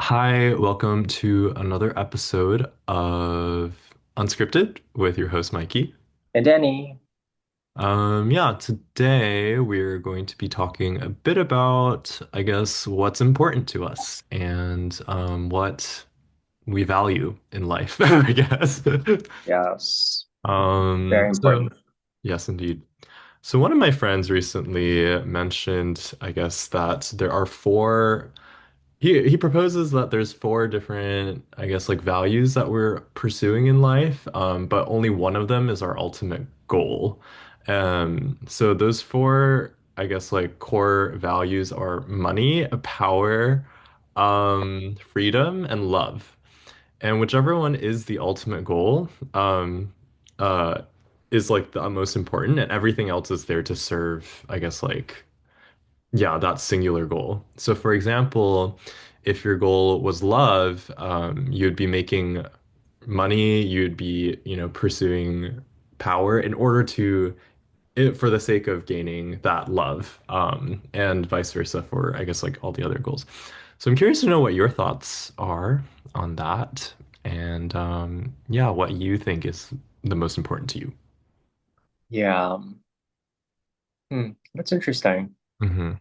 Hi, welcome to another episode of Unscripted with your host Mikey. And Danny, Yeah, today we're going to be talking a bit about, I guess, what's important to us and what we value in life, I guess. yes, very So important. yes, indeed. So one of my friends recently mentioned, I guess, that there are four. He proposes that there's four different, I guess, like values that we're pursuing in life, but only one of them is our ultimate goal. So those four, I guess, like core values are money, power, freedom, and love. And whichever one is the ultimate goal, uh, is like the most important, and everything else is there to serve, I guess, like yeah, that singular goal. So, for example, if your goal was love, you'd be making money, you'd be, pursuing power in order for the sake of gaining that love, and vice versa for, I guess, like all the other goals. So, I'm curious to know what your thoughts are on that, and yeah, what you think is the most important to you. Yeah, that's interesting. Hmm.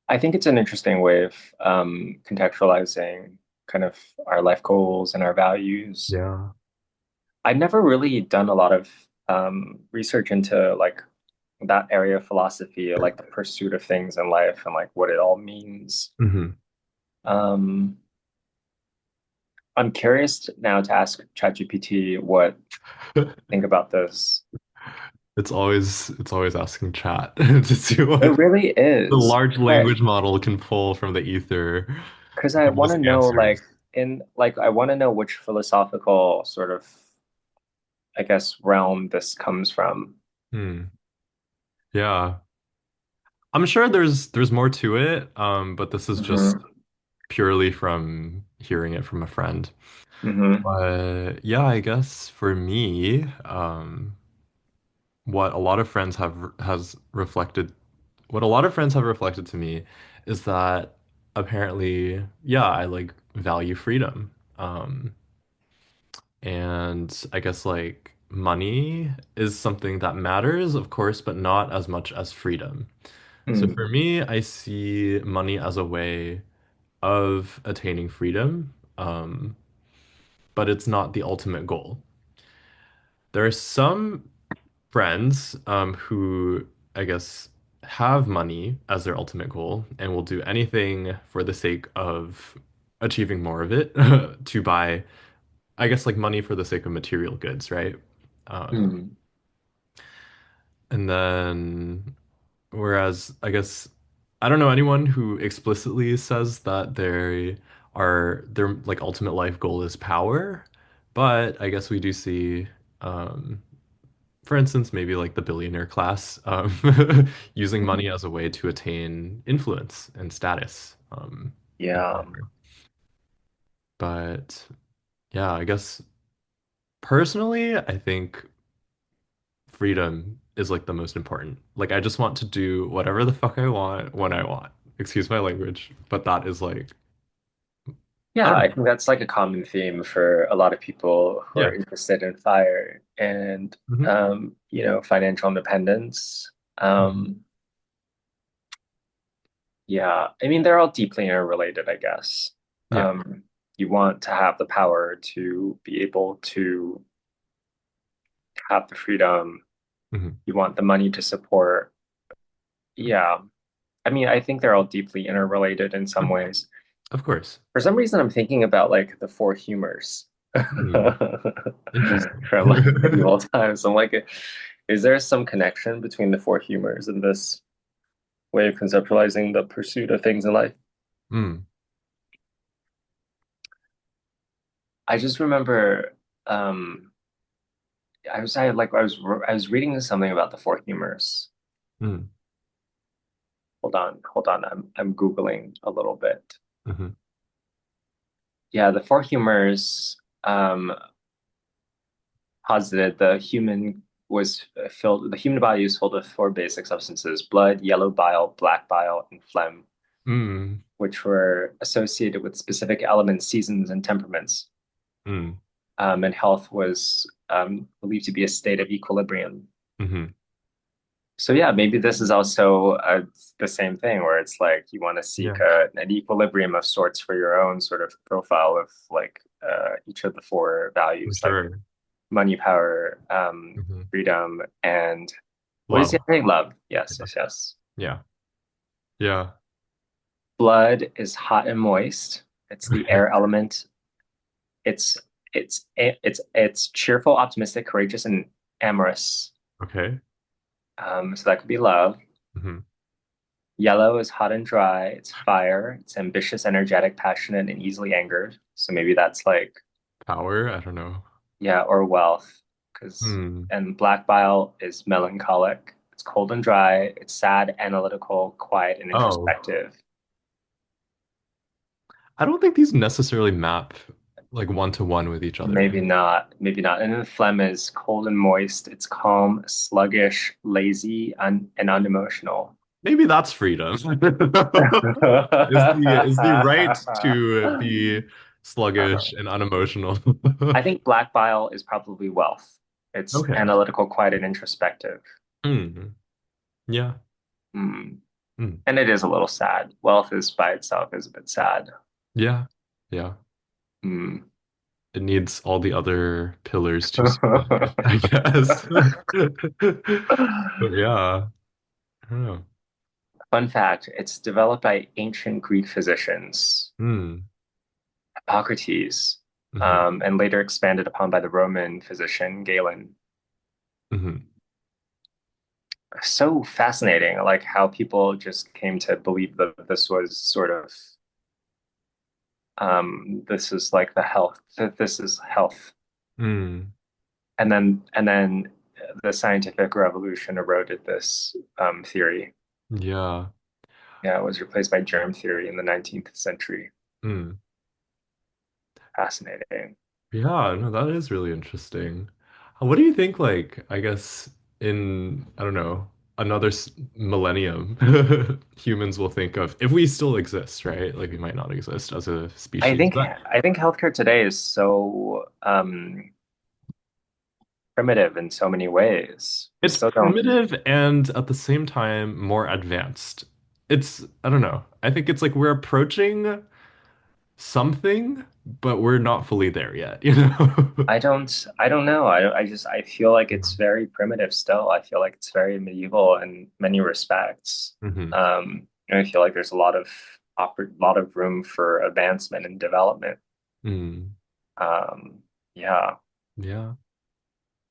I think it's an interesting way of contextualizing kind of our life goals and our values. Yeah. I've never really done a lot of research into like that area of philosophy, like the pursuit of things in life and like what it all means. Hmm. Um, I'm curious now to ask ChatGPT what think about this. It's always asking chat to see It what really the is, large language model can pull from the ether because I of want just to know answers. I want to know which philosophical sort of I guess realm this comes from. Hmm. Yeah. I'm sure there's more to it, but this is just Hmm. purely from hearing it from a friend. Hmm. But yeah, I guess for me, what a lot of friends has reflected what a lot of friends have reflected to me is that apparently, yeah, I like value freedom. And I guess like money is something that matters, of course, but not as much as freedom. So for Mm. me, I see money as a way of attaining freedom, but it's not the ultimate goal. There are some friends who, I guess, have money as their ultimate goal and will do anything for the sake of achieving more of it to buy, I guess, like money for the sake of material goods, right? Um, Mm. and then, whereas I guess I don't know anyone who explicitly says that their like ultimate life goal is power, but I guess we do see um, for instance, maybe like the billionaire class, using money Mm. as a way to attain influence and status, in Yeah. power. But yeah, I guess personally, I think freedom is like the most important. Like, I just want to do whatever the fuck I want when I want. Excuse my language, but that is like, I Yeah, don't I know. think that's like a common theme for a lot of people who are Yeah. interested in fire and Hmm. financial independence. Hmm. Um, yeah, I mean they're all deeply interrelated, I guess. Yeah. You want to have the power to be able to have the freedom. Hmm. You want the money to support. Yeah. I mean, I think they're all deeply interrelated in some ways. Of course. For some reason, I'm thinking about like the four humors Hmm. Interesting. from like medieval times. I'm like, is there some connection between the four humors and this way of conceptualizing the pursuit of things in life? Mm. I just remember I was reading something about the four humors. Mm. Hold on. I'm Googling a little bit. Hmm. Yeah, the four humors posited the human body is filled with four basic substances: blood, yellow bile, black bile, and phlegm, Mm. which were associated with specific elements, seasons, and temperaments. Mm. And health was believed to be a state of equilibrium. Hmm. So yeah, maybe this is also the same thing where it's like you want to seek Yeah, an equilibrium of sorts for your own sort of profile of like each of the four for values, like sure. money, power, Hmm. freedom, and what is Love. the other thing? Love. Yes, Yeah. yes, yes. Yeah. Yeah. Blood is hot and moist. It's the Okay. air element. It's it's cheerful, optimistic, courageous, and amorous. Okay. So that could be love. Hmm. Yellow is hot and dry. It's fire. It's ambitious, energetic, passionate, and easily angered. So maybe that's like, Power. I don't know. yeah, or wealth. Because, Hmm. and black bile is melancholic. It's cold and dry. It's sad, analytical, quiet, and Oh, introspective. I don't think these necessarily map like one to one with each other. Maybe not. Maybe not. And then phlegm is cold and moist. It's calm, sluggish, lazy, and unemotional. Maybe that's freedom. Is the right to be sluggish and unemotional. I think black bile is probably wealth. It's Okay. analytical, quiet, and introspective. Hmm. Yeah. Mm. Mm. And it is a little sad. Wealth is by itself is a bit sad. Yeah. Yeah. Mm. It needs all the other pillars to survive, I guess. But yeah, I don't know. Fun fact, it's developed by ancient Greek physicians, Hmm. Hippocrates, Hmm. and later expanded upon by the Roman physician Galen. Hmm. So fascinating, like how people just came to believe that this was sort of this is like the health, that this is health. Hmm. And then the scientific revolution eroded this theory. Yeah. Yeah, it was replaced by germ theory in the 19th century. Hmm. Fascinating. Yeah, no, that is really interesting. What do you think, like, I guess in, I don't know, another millennium, humans will think of if we still exist, right? Like we might not exist as a I species, think but I think healthcare today is so primitive in so many ways. We it's still don't. primitive and at the same time more advanced. I don't know. I think it's like we're approaching something, but we're not fully there yet, you know? I don't know. I just I feel like it's Mhm. very primitive still. I feel like it's very medieval in many respects. Hmm. And I feel like there's a lot of lot of room for advancement and development. Mm. Yeah. Yeah.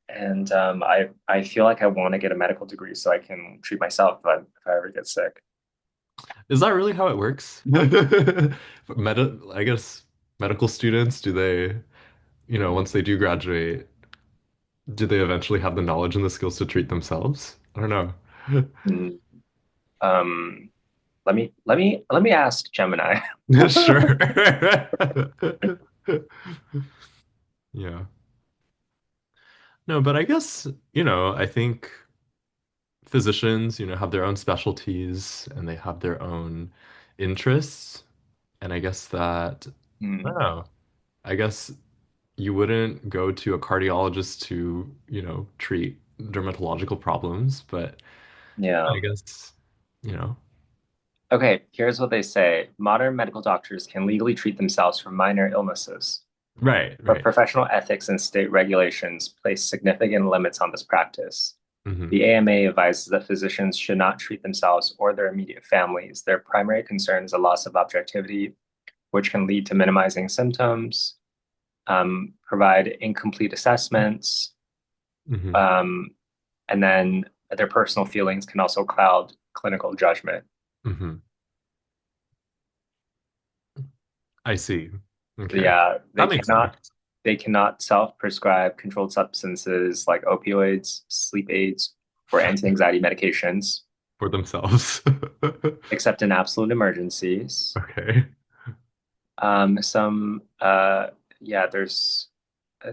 And I feel like I want to get a medical degree so I can treat myself if I ever get sick. Is that really how it works? I guess medical students, do they, once they do graduate, do they eventually have the knowledge and the skills to treat themselves? I don't know. Mm. Um, let me ask Gemini. Sure. Yeah. No, but I guess, I think physicians, have their own specialties and they have their own interests. And I guess that, I don't Hmm. know, I guess you wouldn't go to a cardiologist to, treat dermatological problems, but I Yeah. guess, you know, Okay, here's what they say. Modern medical doctors can legally treat themselves for minor illnesses, right, but right. professional ethics and state regulations place significant limits on this practice. Hmm. The AMA advises that physicians should not treat themselves or their immediate families. Their primary concern is a loss of objectivity, which can lead to minimizing symptoms, provide incomplete assessments, Hmm. um, and then their personal feelings can also cloud clinical judgment. Hmm. I see. Okay. Yeah, That makes sense they cannot self-prescribe controlled substances like opioids, sleep aids, or anti-anxiety medications, for themselves. except in absolute emergencies. Okay. Some yeah, there's uh,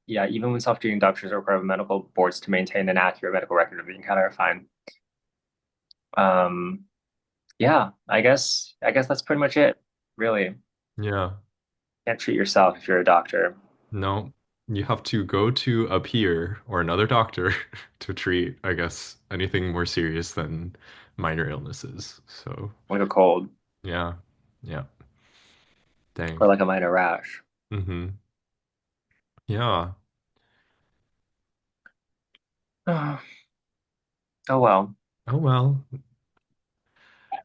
yeah, even when self-treating doctors require medical boards to maintain an accurate medical record of the entire fine. Um, Yeah, I guess that's pretty much it, really. Yeah. Can't treat yourself if you're a doctor. No, you have to go to a peer or another doctor to treat, I guess, anything more serious than minor illnesses. So, Like a cold yeah. Yeah. or Dang. like a minor rash. Mm-hmm. Yeah. Oh well. Oh well.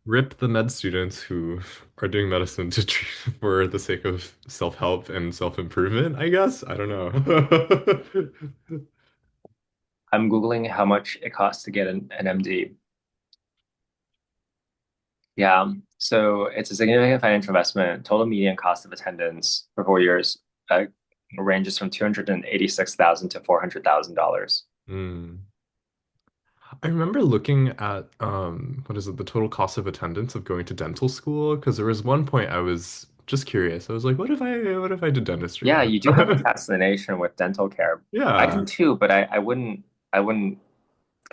Rip the med students who are doing medicine to treat for the sake of self-help and self-improvement, I guess. I don't know. I'm Googling how much it costs to get an MD. Yeah. So it's a significant financial investment. Total median cost of attendance for 4 years ranges from 286,000 to $400,000. Hmm. I remember looking at what is it, the total cost of attendance of going to dental school? Because there was one point I was just curious. I was like, what if I did dentistry? Yeah, you do have a fascination with dental care. I Yeah. do too, but I wouldn't. Can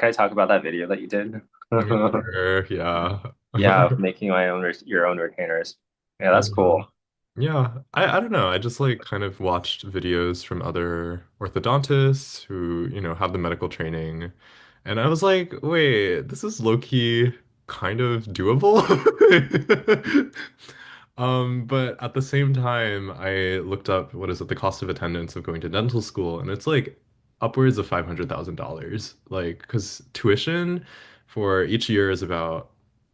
I talk about that video that you did? Yeah, sure. Yeah. Yeah, of making your own retainers. Yeah, that's Yeah. cool. Yeah, I don't know. I just like kind of watched videos from other orthodontists who, have the medical training. And I was like, wait, this is low-key kind of doable. But at the same time, I looked up what is it, the cost of attendance of going to dental school, and it's like upwards of $500,000. Like, because tuition for each year is about,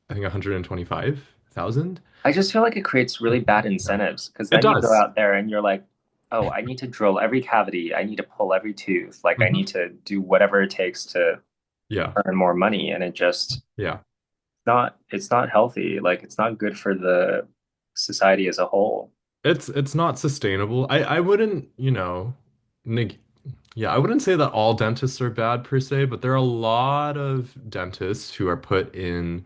I think, 125,000. I just feel like it creates really bad Yeah. incentives because It then you go does. out there and you're like, oh, I need to drill every cavity. I need to pull every tooth. Like I Mhm. need to do whatever it takes to Yeah. earn more money. And Yeah. it's not healthy. Like it's not good for the society as a whole. It's not sustainable. I wouldn't, neg yeah, I wouldn't say that all dentists are bad per se, but there are a lot of dentists who are put in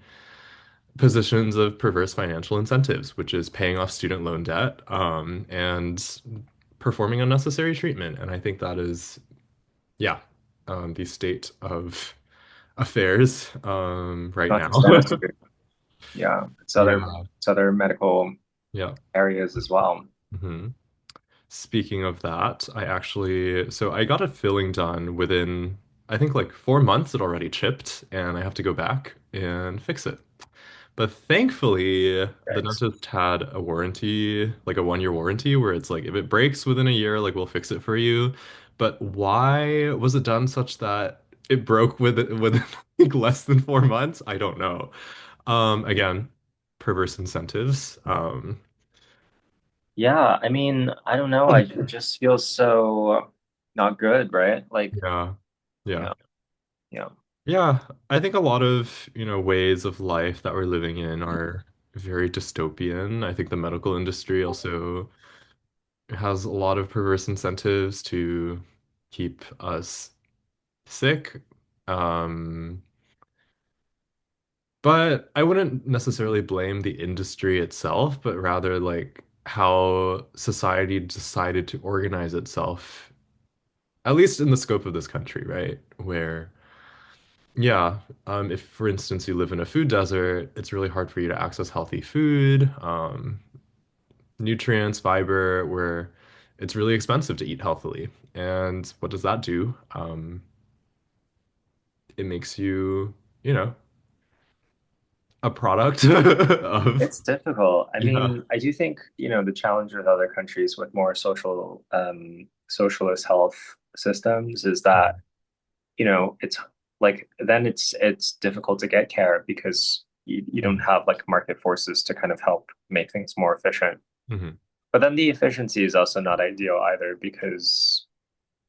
positions of perverse financial incentives, which is paying off student loan debt, and performing unnecessary treatment. And I think that is, yeah, the state of affairs, right Not now. just dentistry. Yeah. Yeah. It's other medical Yeah. areas as well. hmm Speaking of that, so I got a filling done within, I think like 4 months. It already chipped, and I have to go back and fix it. But thankfully, the Right. dentist had a warranty, like a 1-year warranty, where it's like if it breaks within a year, like we'll fix it for you. But why was it done such that it broke within like less than 4 months? I don't know. Again, perverse incentives. Yeah, I mean, I don't know. It just feels so not good, right? Like, Yeah. Yeah. yeah, yeah. Yeah, I think a lot of, ways of life that we're living in are very dystopian. I think the medical industry also has a lot of perverse incentives to keep us sick. Um, but I wouldn't necessarily blame the industry itself, but rather like how society decided to organize itself, at least in the scope of this country, right? Where yeah, if for instance you live in a food desert, it's really hard for you to access healthy food, nutrients, fiber, where it's really expensive to eat healthily. And what does that do? It makes you, you know, a product of, It's difficult. I yeah. mean, I do think, the challenge with other countries with more socialist health systems is that, it's like then it's difficult to get care because you don't Mhm. have like market forces to kind of help make things more efficient. Mhm. But then the efficiency is also not ideal either because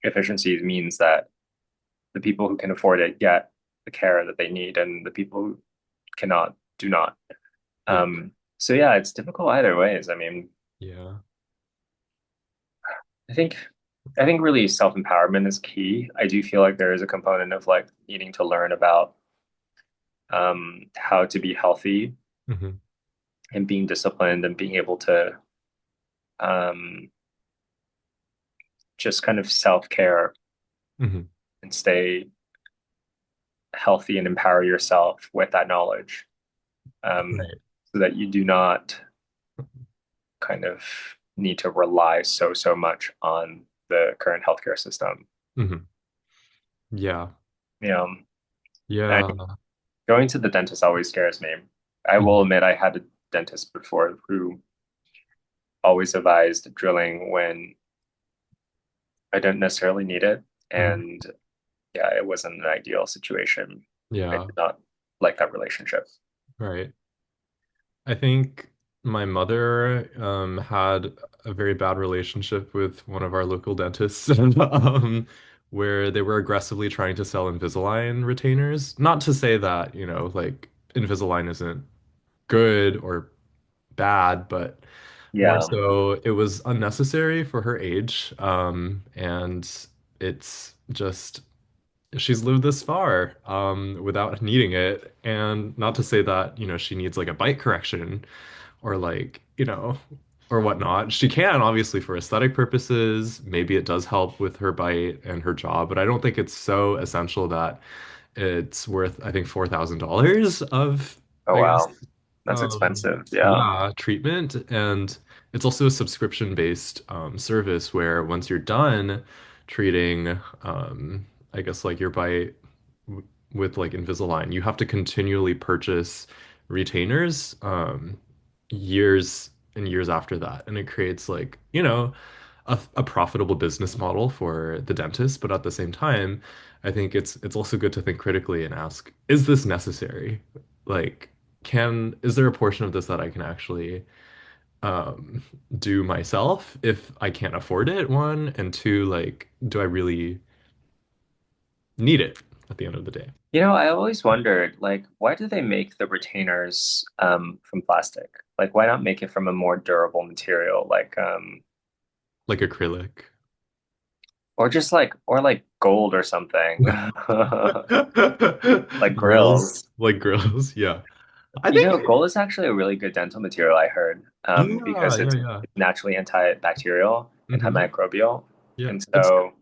efficiency means that the people who can afford it get the care that they need, and the people who cannot do not. Yeah. So yeah, it's difficult either ways. I mean, Yeah. I think I think really self-empowerment is key. I do feel like there is a component of like needing to learn about how to be healthy hmm and being disciplined and being able to um, just kind of self-care hmm and stay healthy and empower yourself with that knowledge. Right. so that you do not kind of need to rely so much on the current healthcare system. Hmm. Yeah. You know, and Yeah. going to the dentist always scares me. I will Mhm. admit I had a dentist before who always advised drilling when I didn't necessarily need it. Mhm. And yeah, it wasn't an ideal situation. I Yeah. did not like that relationship. Right. I think my mother had a very bad relationship with one of our local dentists, where they were aggressively trying to sell Invisalign retainers. Not to say that, like Invisalign isn't good or bad, but more Yeah. so it was unnecessary for her age. And it's just she's lived this far without needing it. And not to say that, she needs like a bite correction or like, or whatnot. She can obviously for aesthetic purposes. Maybe it does help with her bite and her jaw, but I don't think it's so essential that it's worth, I think, $4,000 of, Oh I guess, wow. That's expensive. Yeah. yeah, treatment. And it's also a subscription-based service where once you're done treating, I guess like your bite with like Invisalign, you have to continually purchase retainers years and years after that. And it creates like, a profitable business model for the dentist, but at the same time, I think it's also good to think critically and ask, is this necessary? Like, is there a portion of this that I can actually um do myself if I can't afford it, one, and two, like, do I really need it at the end of the day? I always wondered, like, why do they make the retainers from plastic? Like, why not make it from a more durable material, like Like acrylic. or just like gold or something, like Grills, grills. like grills, yeah. I think, Gold is actually a really good dental material, I heard, yeah, because yeah, yeah. it's naturally antibacterial, Hmm. antimicrobial, Yeah. and It's so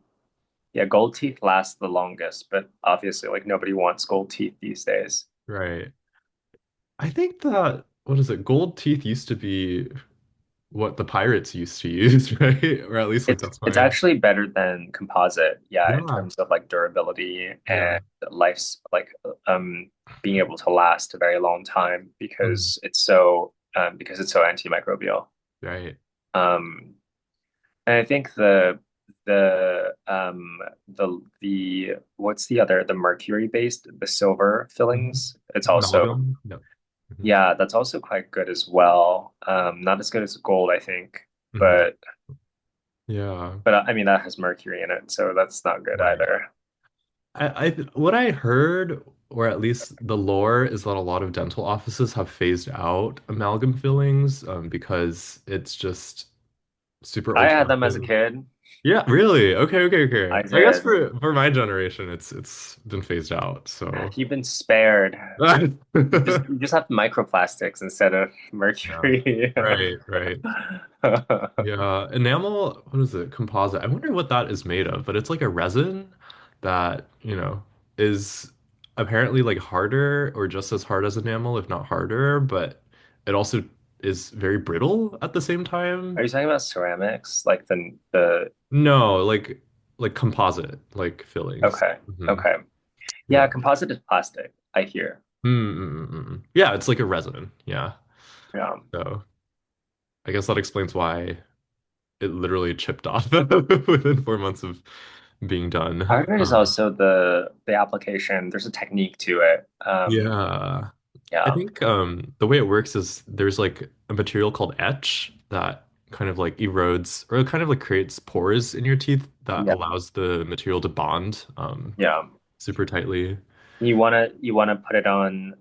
yeah, gold teeth last the longest, but obviously, like nobody wants gold teeth these days. right. I think that, what is it? Gold teeth used to be what the pirates used to use, right? Or at least like that's It's my, actually better than composite, yeah, in yeah, terms of like durability yeah. and life's um being able to last a very long time Mm, because it's so antimicrobial. right. Um, and I think the what's the mercury based, the silver Mhm. fillings, it's also Amalgam. No. Hmm. yeah, that's also quite good as well. Not as good as gold, I think, Hmm. but Yeah, I mean that has mercury in it, so that's not good right. either. What I heard, or at least the lore, is that a lot of dental offices have phased out amalgam fillings because it's just super I had them as a ultra-active. kid. Yeah, really? Okay, okay, I okay. I guess did. for my generation, it's been phased out. So, You've been spared. yeah, You just have microplastics instead of mercury. right, right. Yeah, enamel, what is it? Composite. I wonder what that is made of, but it's like a resin that, is apparently like harder or just as hard as enamel, if not harder, but it also is very brittle at the same Are time. you talking about ceramics? Like the No, like composite, like fillings. okay. Hmm. Okay. Yeah, Yeah. composite is plastic, I hear. Mm. Yeah, it's like a resin. Yeah. Yeah. So I guess that explains why it literally chipped off within 4 months of being done. Part of it is also the application. There's a technique to it. Yeah. I Yeah. think the way it works is there's like a material called etch that kind of like erodes or it kind of like creates pores in your teeth that Yeah. allows the material to bond Yeah. super tightly. You wanna put it on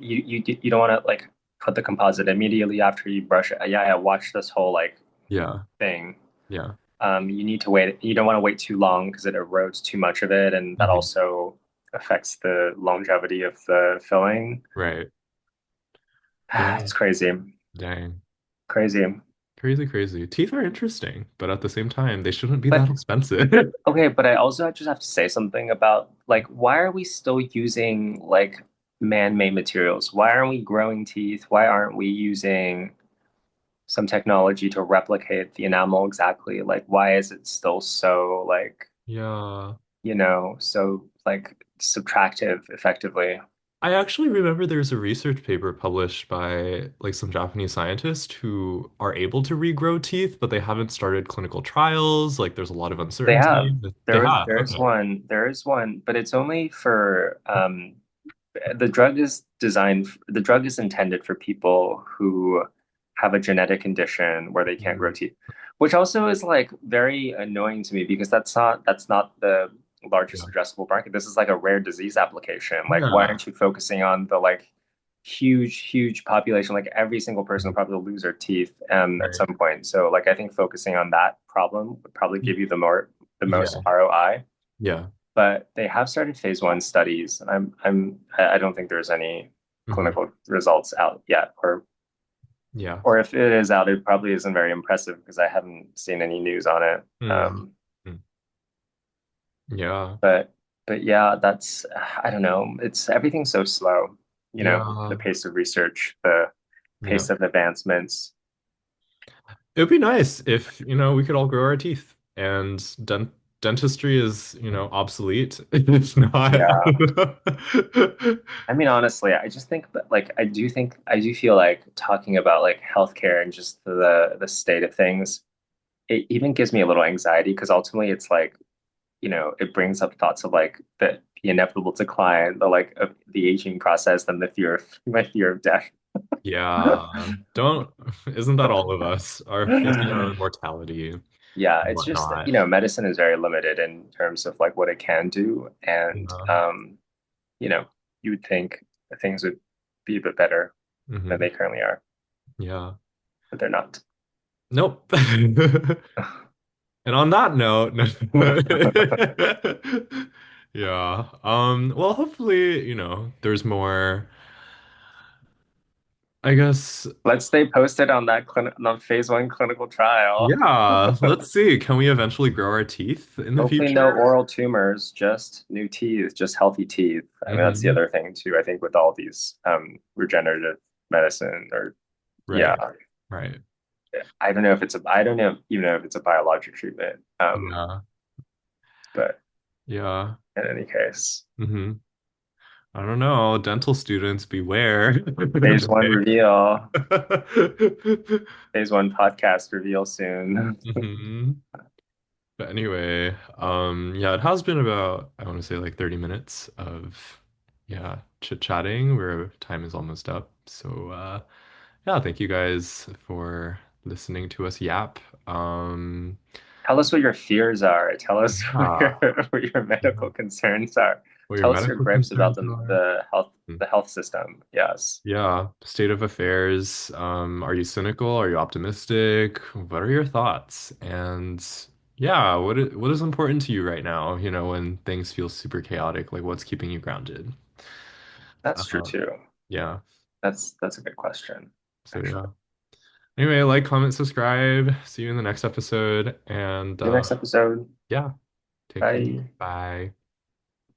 you don't wanna like put the composite immediately after you brush it. Yeah, watch this whole like Yeah. thing. Yeah. You need to wait. You don't want to wait too long because it erodes too much of it, and that Hmm. also affects the longevity of the filling. Right. Yeah. It's crazy, Dang. crazy. Crazy, crazy. Teeth are interesting, but at the same time, they shouldn't be that But expensive. okay, but I also just have to say something about like why are we still using like man-made materials? Why aren't we growing teeth? Why aren't we using some technology to replicate the enamel exactly? Like, why is it still so like, Yeah. so like subtractive effectively? I actually remember there's a research paper published by like some Japanese scientists who are able to regrow teeth, but they haven't started clinical trials. Like there's a lot of They have. uncertainty. They have. Okay. There is one, but it's only for the drug is intended for people who have a genetic condition where they can't grow Mm, teeth, which also is like very annoying to me because that's not the yeah. largest addressable market. This is like a rare disease application. Like, why Yeah. aren't you focusing on the like huge population? Like every single person will Mhm. probably lose their teeth at Right. some point. So like I think focusing on that problem would probably give you the most Yeah. ROI, Yeah. but they have started phase 1 studies, and I don't think there's any Hmm. clinical results out yet, Yeah. or if it is out, it probably isn't very impressive because I haven't seen any news on it. Mm. Mm. Yeah. But yeah, that's I don't know. It's everything's so slow, the Yeah. pace of research, the Yeah. pace of advancements. It would be nice if, we could all grow our teeth and dentistry is, obsolete. It's not. Yeah. I mean, honestly, I just think that like I do feel like talking about like healthcare and just the state of things, it even gives me a little anxiety because ultimately it's like, it brings up thoughts of like the inevitable decline, the like of the aging process, and the fear of my fear of death. Yeah. Don't, isn't that all of us are facing our own mortality and Yeah, it's just, whatnot? medicine is very limited in terms of like what it can do. And Yeah. you know, you would think that things would be a bit better than Hmm. they currently are, Yeah. but they're not. Nope. And on that note, no. Yeah. Well, hopefully, there's more, I guess, Let's stay posted on that on phase 1 clinical trial. yeah, let's see. Can we eventually grow our teeth in the Hopefully no future? oral tumors, just new teeth, just healthy teeth. I mean, that's the Hmm. other thing too, I think with all these regenerative medicine or yeah, Right. Right. I don't know even know if it's a biologic treatment. Yeah. But Yeah. in any case, Hmm. I don't know. Dental students beware. phase 1 reveal, phase 1 podcast reveal soon. Hmm. But anyway, yeah, it has been about, I want to say like 30 minutes of, yeah, chit-chatting where time is almost up. So, yeah, thank you guys for listening to us yap. Tell us what your fears are. Tell us Yeah, what your yeah. medical concerns are. What your Tell us your medical gripes about concerns the are. the health Mm. the health system. Yes. Yeah, state of affairs. Are you cynical? Are you optimistic? What are your thoughts? And yeah, what is important to you right now, when things feel super chaotic? Like what's keeping you grounded? That's true Uh, too. yeah. That's a good question, So actually. yeah. Anyway, like, comment, subscribe. See you in the next episode. And See you next episode. yeah, take care. Bye. Bye.